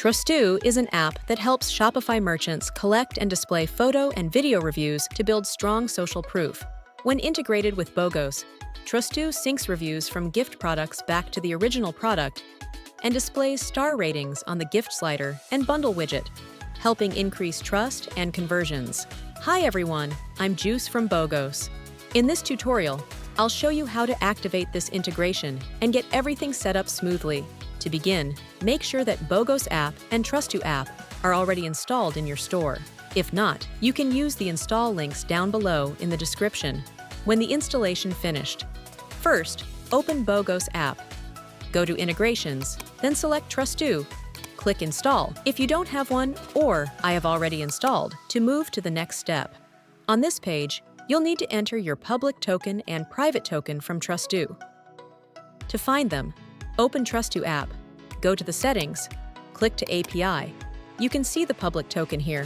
Trustoo is an app that helps Shopify merchants collect and display photo and video reviews to build strong social proof. When integrated with BOGOS, Trustoo syncs reviews from gift products back to the original product and displays star ratings on the gift slider and bundle widget, helping increase trust and conversions. Hi everyone, I'm Juice from BOGOS. In this tutorial, I'll show you how to activate this integration and get everything set up smoothly. To begin, make sure that BOGOS app and Trustoo app are already installed in your store. If not, you can use the install links down below in the description. When the installation finished, first, open BOGOS app. Go to Integrations, then select Trustoo. Click Install if you don't have one or I have already installed to move to the next step. On this page, you'll need to enter your public token and private token from Trustoo. To find them, open Trustoo app, go to the Settings, click to API. You can see the public token here.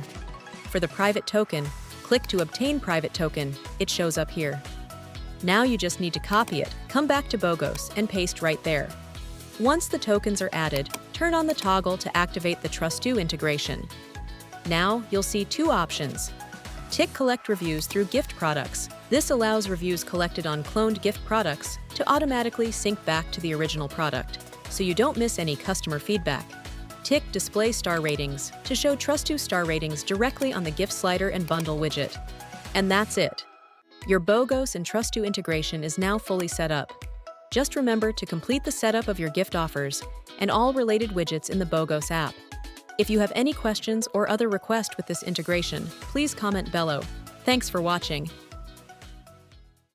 For the private token, click to obtain private token. It shows up here. Now you just need to copy it, come back to BOGOS, and paste right there. Once the tokens are added, turn on the toggle to activate the Trustoo integration. Now you'll see two options. Tick Collect Reviews through gift products. This allows reviews collected on cloned gift products to automatically sync back to the original product, so you don't miss any customer feedback. Tick Display Star Ratings to show Trustoo star ratings directly on the gift slider and bundle widget. And that's it. Your BOGOS and Trustoo integration is now fully set up. Just remember to complete the setup of your gift offers and all related widgets in the BOGOS app. If you have any questions or other requests with this integration, please comment below. Thanks for watching.